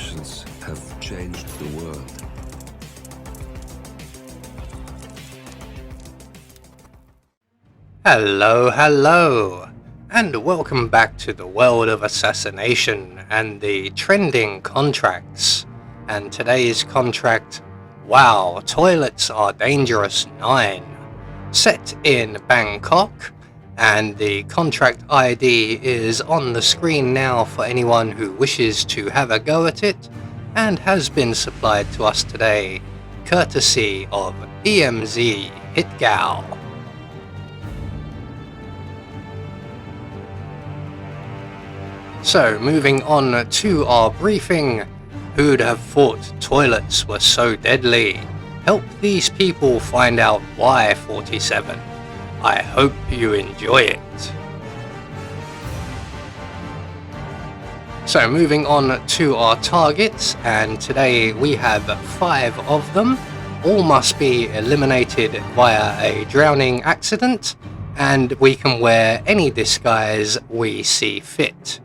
actions have changed the world. Hello, and welcome back to the world of assassination and the trending contracts. And today's contract, Wow, Toilets Are Dangerous 9, set in Bangkok, and the contract ID is on the screen now for anyone who wishes to have a go at it, and has been supplied to us today, courtesy of EMZ Hitgal. So, moving on to our briefing. Who'd have thought toilets were so deadly? Help these people find out why, 47. I hope you enjoy it. So, moving on to our targets, and today we have 5 of them. All must be eliminated via a drowning accident, and we can wear any disguise we see fit.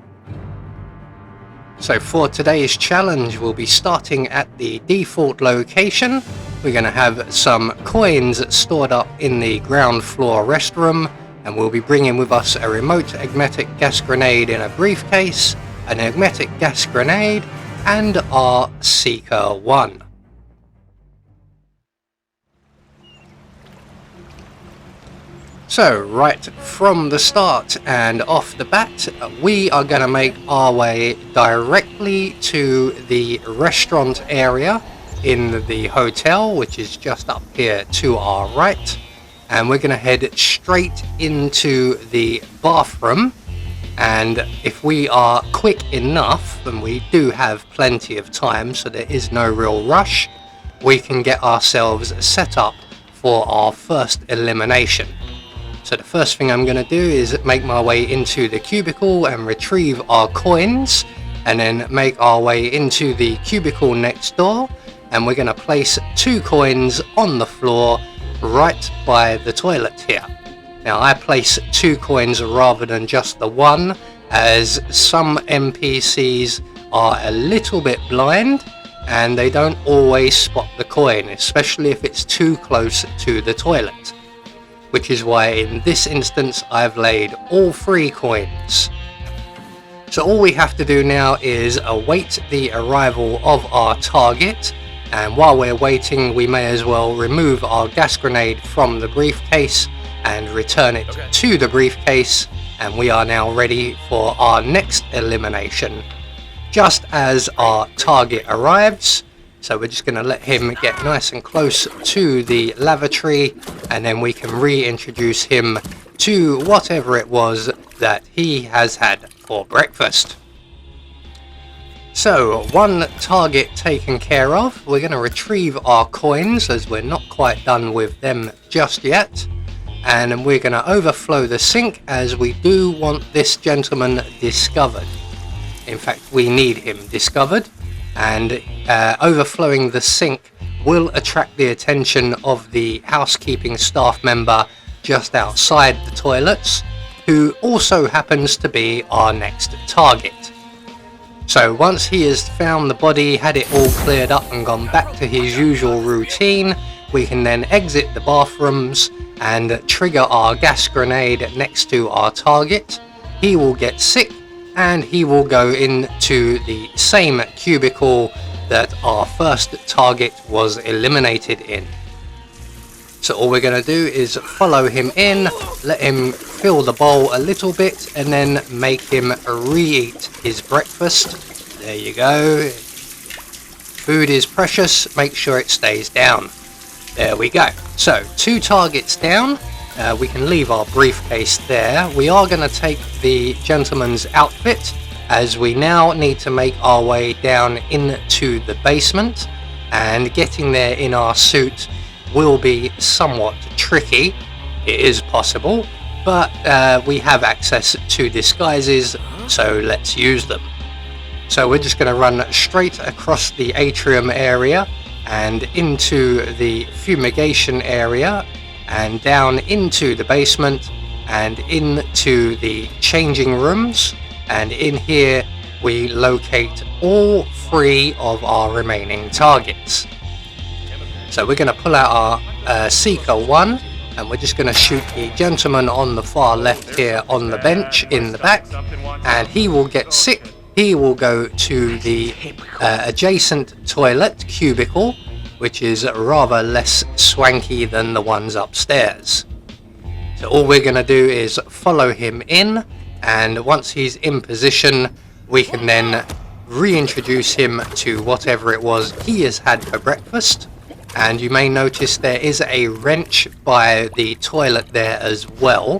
So for today's challenge, we'll be starting at the default location. We're going to have some coins stored up in the ground floor restroom, and we'll be bringing with us a remote agmetic gas grenade in a briefcase, an agmetic gas grenade, and our Seeker 1. So right from the start and off the bat, we are going to make our way directly to the restaurant area in the hotel, which is just up here to our right, and we're going to head straight into the bathroom. And if we are quick enough, and we do have plenty of time, so there is no real rush, we can get ourselves set up for our first elimination. So the first thing I'm going to do is make my way into the cubicle and retrieve our coins, and then make our way into the cubicle next door, and we're going to place 2 coins on the floor right by the toilet here. Now I place 2 coins rather than just the 1, as some NPCs are a little bit blind and they don't always spot the coin, especially if it's too close to the toilet. Which is why in this instance I've laid all 3 coins. So all we have to do now is await the arrival of our target, and while we're waiting we may as well remove our gas grenade from the briefcase and return it to the briefcase, and we are now ready for our next elimination. Just as our target arrives, so we're just going to let him get nice and close to the lavatory, and then we can reintroduce him to whatever it was that he has had for breakfast. So, one target taken care of. We're going to retrieve our coins, as we're not quite done with them just yet. And we're going to overflow the sink, as we do want this gentleman discovered. In fact, we need him discovered. And overflowing the sink will attract the attention of the housekeeping staff member just outside the toilets, who also happens to be our next target. So once he has found the body, had it all cleared up and gone back to his usual routine, we can then exit the bathrooms and trigger our gas grenade next to our target. He will get sick, and he will go into the same cubicle that our first target was eliminated in. So all we're going to do is follow him in, let him fill the bowl a little bit, and then make him re-eat his breakfast. There you go. Food is precious, make sure it stays down. There we go. So 2 targets down. We can leave our briefcase there. We are going to take the gentleman's outfit, as we now need to make our way down into the basement, and getting there in our suit will be somewhat tricky. It is possible, but we have access to disguises, so let's use them. So we're just going to run straight across the atrium area and into the fumigation area, and down into the basement and into the changing rooms, and in here we locate all 3 of our remaining targets. So we're going to pull out our Seeker 1, and we're just going to shoot the gentleman on the far left here on the bench in the back, and he will get sick. He will go to the adjacent toilet cubicle, which is rather less swanky than the ones upstairs. So all we're going to do is follow him in, and once he's in position, we can then reintroduce him to whatever it was he has had for breakfast. And you may notice there is a wrench by the toilet there as well.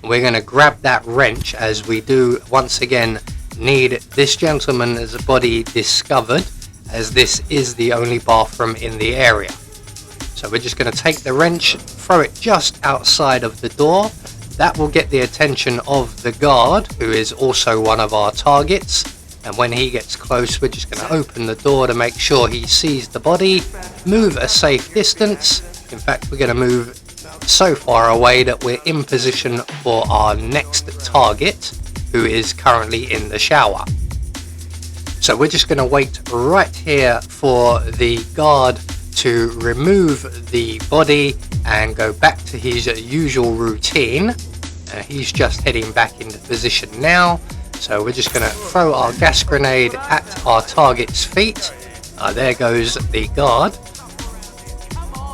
We're going to grab that wrench, as we do once again need this gentleman's body discovered, as this is the only bathroom in the area. So we're just going to take the wrench, throw it just outside of the door. That will get the attention of the guard, who is also one of our targets. And when he gets close, we're just going to open the door to make sure he sees the body, move a safe distance. In fact, we're going to move so far away that we're in position for our next target, who is currently in the shower. So we're just going to wait right here for the guard to remove the body and go back to his usual routine. He's just heading back into position now. So we're just going to throw our gas grenade at our target's feet. There goes the guard.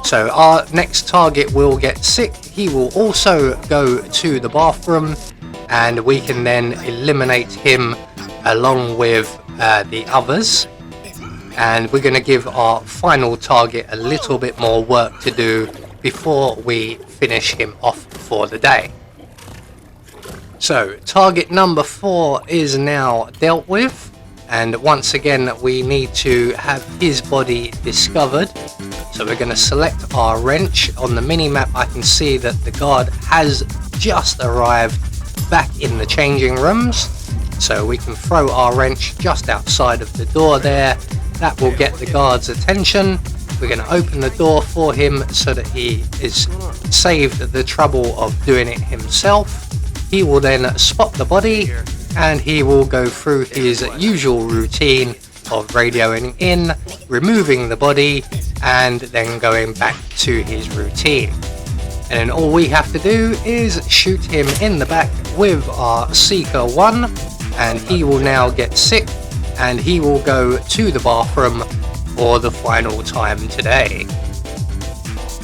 So our next target will get sick. He will also go to the bathroom, and we can then eliminate him along with the others. And we're going to give our final target a little bit more work to do before we finish him off for the day. So target number 4 is now dealt with, and once again we need to have his body discovered. So we're going to select our wrench. On the mini-map I can see that the guard has just arrived back in the changing rooms, so we can throw our wrench just outside of the door there. That will get the guard's attention. We're going to open the door for him so that he is saved the trouble of doing it himself. He will then spot the body, and he will go through his usual routine of radioing in, removing the body, and then going back to his routine. And then all we have to do is shoot him in the back with our Seeker 1, and he will now get sick, and he will go to the bathroom for the final time today.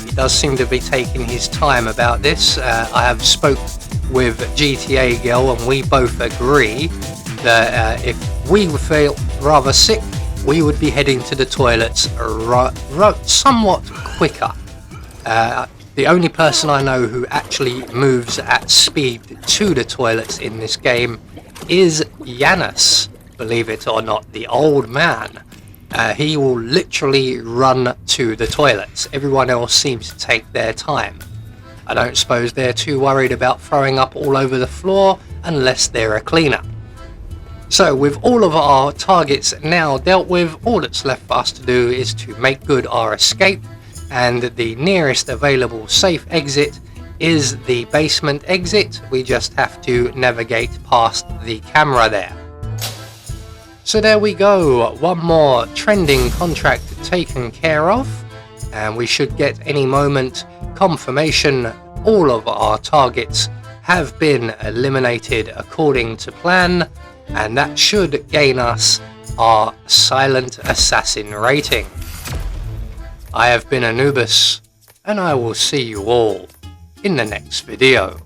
He does seem to be taking his time about this. I have spoke with GTA Girl, and we both agree that if we feel rather sick, we would be heading to the toilets somewhat quicker. The only person I know who actually moves at speed to the toilets in this game is Yanis, believe it or not, the old man. He will literally run to the toilets. Everyone else seems to take their time. I don't suppose they're too worried about throwing up all over the floor unless they're a cleaner. So with all of our targets now dealt with, all that's left for us to do is to make good our escape, and the nearest available safe exit is the basement exit. We just have to navigate past the camera there. So there we go, one more trending contract taken care of, and we should get any moment confirmation all of our targets have been eliminated according to plan, and that should gain us our Silent Assassin rating. I have been Anubis, and I will see you all in the next video.